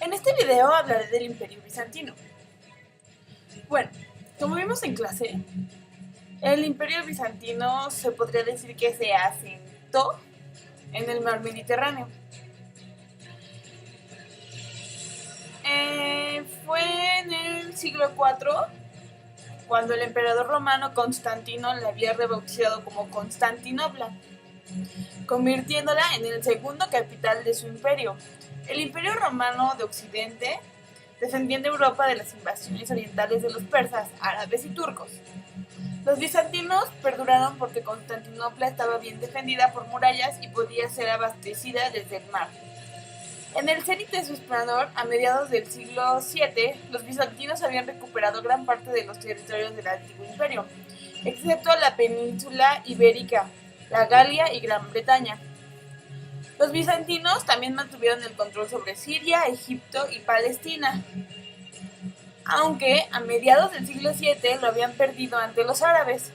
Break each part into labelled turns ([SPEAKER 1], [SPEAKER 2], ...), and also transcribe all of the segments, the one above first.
[SPEAKER 1] En este video hablaré del Imperio Bizantino. Bueno, como vimos en clase, el Imperio Bizantino se podría decir que se asentó en el mar Mediterráneo. Fue en el siglo IV cuando el emperador romano Constantino la había rebautizado como Constantinopla, convirtiéndola en el segundo capital de su imperio. El Imperio Romano de Occidente defendiendo Europa de las invasiones orientales de los persas, árabes y turcos. Los bizantinos perduraron porque Constantinopla estaba bien defendida por murallas y podía ser abastecida desde el mar. En el cenit de su esplendor, a mediados del siglo VII, los bizantinos habían recuperado gran parte de los territorios del antiguo imperio, excepto la península ibérica, la Galia y Gran Bretaña. Los bizantinos también mantuvieron el control sobre Siria, Egipto y Palestina, aunque a mediados del siglo VII lo habían perdido ante los árabes.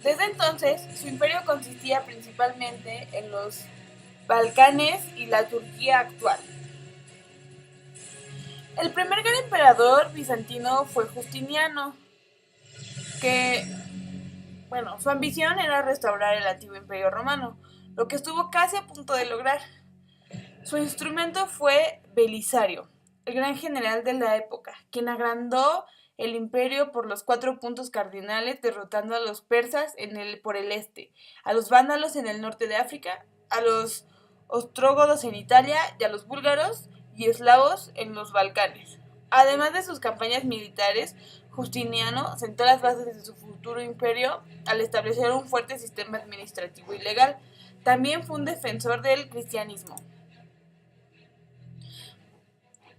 [SPEAKER 1] Desde entonces, su imperio consistía principalmente en los Balcanes y la Turquía actual. El primer gran emperador bizantino fue Justiniano, su ambición era restaurar el antiguo imperio romano, lo que estuvo casi a punto de lograr. Su instrumento fue Belisario, el gran general de la época, quien agrandó el imperio por los 4 puntos cardinales, derrotando a los persas por el este, a los vándalos en el norte de África, a los ostrógodos en Italia y a los búlgaros y eslavos en los Balcanes. Además de sus campañas militares, Justiniano sentó las bases de su futuro imperio al establecer un fuerte sistema administrativo y legal. También fue un defensor del cristianismo.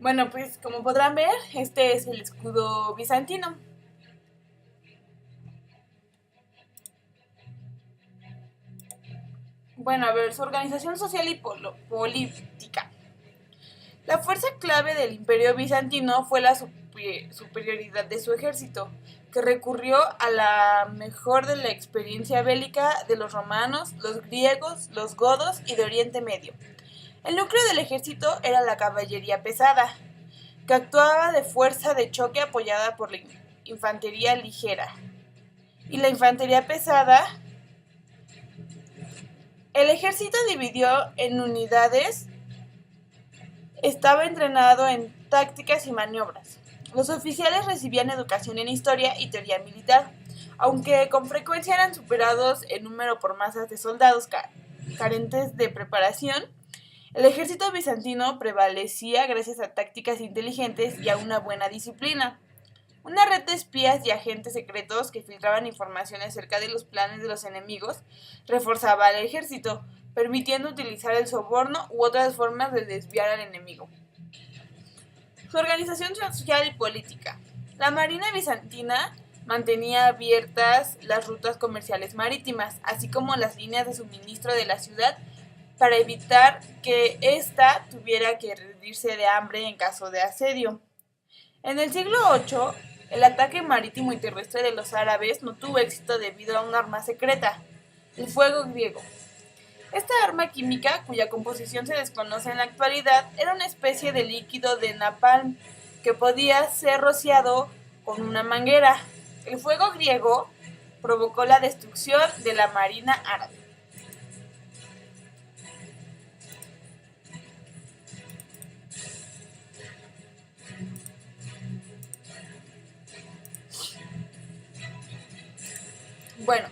[SPEAKER 1] Bueno, pues como podrán ver, este es el escudo bizantino. Bueno, a ver, su organización social y política. La fuerza clave del imperio bizantino fue la superioridad de su ejército, que recurrió a la mejor de la experiencia bélica de los romanos, los griegos, los godos y de Oriente Medio. El núcleo del ejército era la caballería pesada, que actuaba de fuerza de choque apoyada por la infantería ligera. Y la infantería pesada, el ejército dividió en unidades, estaba entrenado en tácticas y maniobras. Los oficiales recibían educación en historia y teoría militar, aunque con frecuencia eran superados en número por masas de soldados carentes de preparación. El ejército bizantino prevalecía gracias a tácticas inteligentes y a una buena disciplina. Una red de espías y agentes secretos que filtraban información acerca de los planes de los enemigos reforzaba al ejército, permitiendo utilizar el soborno u otras formas de desviar al enemigo. Su organización social y política. La marina bizantina mantenía abiertas las rutas comerciales marítimas, así como las líneas de suministro de la ciudad, para evitar que ésta tuviera que rendirse de hambre en caso de asedio. En el siglo VIII, el ataque marítimo y terrestre de los árabes no tuvo éxito debido a un arma secreta, el fuego griego. Esta arma química, cuya composición se desconoce en la actualidad, era una especie de líquido de napalm que podía ser rociado con una manguera. El fuego griego provocó la destrucción de la marina árabe. Bueno,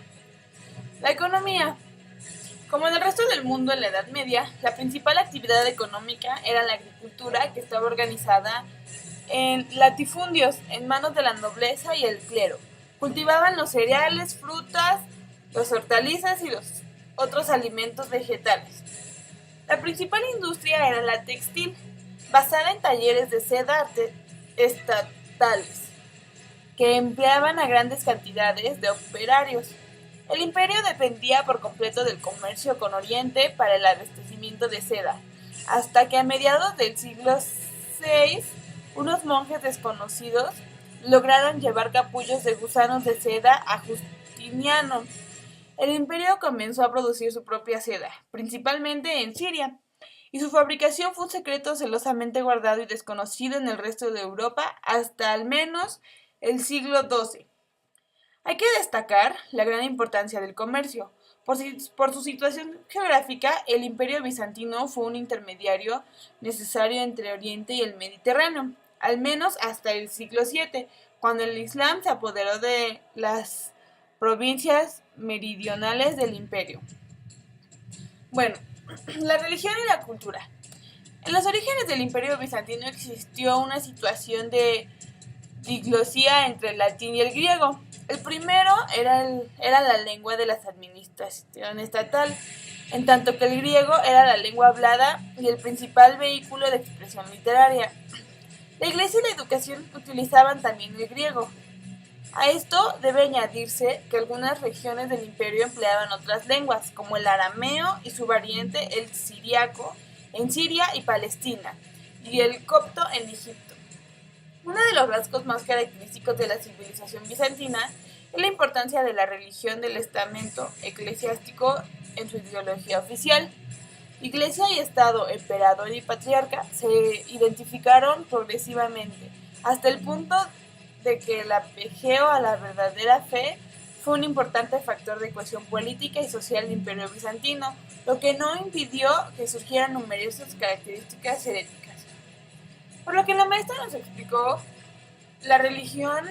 [SPEAKER 1] la economía. Como en el resto del mundo en la Edad Media, la principal actividad económica era la agricultura, que estaba organizada en latifundios en manos de la nobleza y el clero. Cultivaban los cereales, frutas, las hortalizas y los otros alimentos vegetales. La principal industria era la textil, basada en talleres de seda estatales, que empleaban a grandes cantidades de operarios. El imperio dependía por completo del comercio con Oriente para el abastecimiento de seda, hasta que a mediados del siglo VI, unos monjes desconocidos lograron llevar capullos de gusanos de seda a Justiniano. El imperio comenzó a producir su propia seda, principalmente en Siria, y su fabricación fue un secreto celosamente guardado y desconocido en el resto de Europa hasta al menos el siglo XII. Hay que destacar la gran importancia del comercio. Por su situación geográfica, el Imperio Bizantino fue un intermediario necesario entre Oriente y el Mediterráneo, al menos hasta el siglo VII, cuando el Islam se apoderó de las provincias meridionales del imperio. Bueno, la religión y la cultura. En los orígenes del Imperio Bizantino existió una situación de diglosía entre el latín y el griego. El primero era la lengua de la administración estatal, en tanto que el griego era la lengua hablada y el principal vehículo de expresión literaria. La iglesia y la educación utilizaban también el griego. A esto debe añadirse que algunas regiones del imperio empleaban otras lenguas, como el arameo y su variante el siriaco, en Siria y Palestina, y el copto en Egipto. Uno de los rasgos más característicos de la civilización bizantina es la importancia de la religión del estamento eclesiástico en su ideología oficial. Iglesia y Estado, emperador y patriarca se identificaron progresivamente, hasta el punto de que el apegeo a la verdadera fe fue un importante factor de cohesión política y social del Imperio Bizantino, lo que no impidió que surgieran numerosas características heréticas. Por lo que la maestra nos explicó, la religión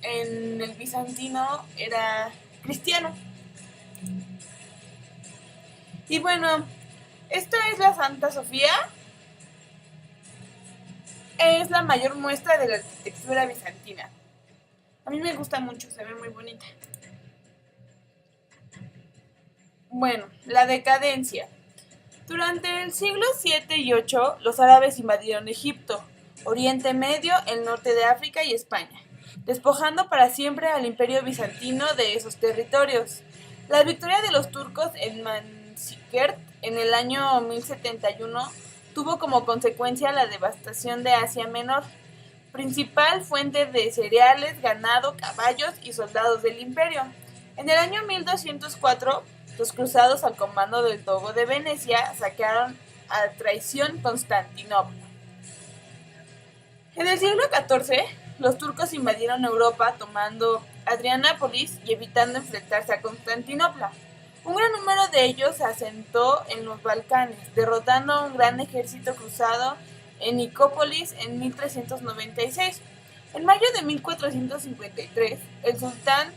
[SPEAKER 1] en el bizantino era cristiano. Y bueno, esta es la Santa Sofía. Es la mayor muestra de la arquitectura bizantina. A mí me gusta mucho, se ve muy bonita. Bueno, la decadencia. Durante el siglo VII y VIII, los árabes invadieron Egipto, Oriente Medio, el norte de África y España, despojando para siempre al Imperio Bizantino de esos territorios. La victoria de los turcos en Manzikert en el año 1071 tuvo como consecuencia la devastación de Asia Menor, principal fuente de cereales, ganado, caballos y soldados del imperio. En el año 1204, los cruzados al comando del Dogo de Venecia saquearon a traición Constantinopla. En el siglo XIV, los turcos invadieron Europa tomando Adrianápolis y evitando enfrentarse a Constantinopla. Un gran número de ellos se asentó en los Balcanes, derrotando a un gran ejército cruzado en Nicópolis en 1396. En mayo de 1453, el sultán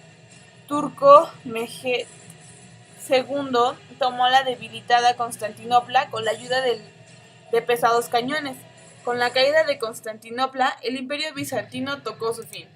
[SPEAKER 1] turco Mehmed II tomó la debilitada Constantinopla con la ayuda de pesados cañones. Con la caída de Constantinopla, el Imperio Bizantino tocó su fin.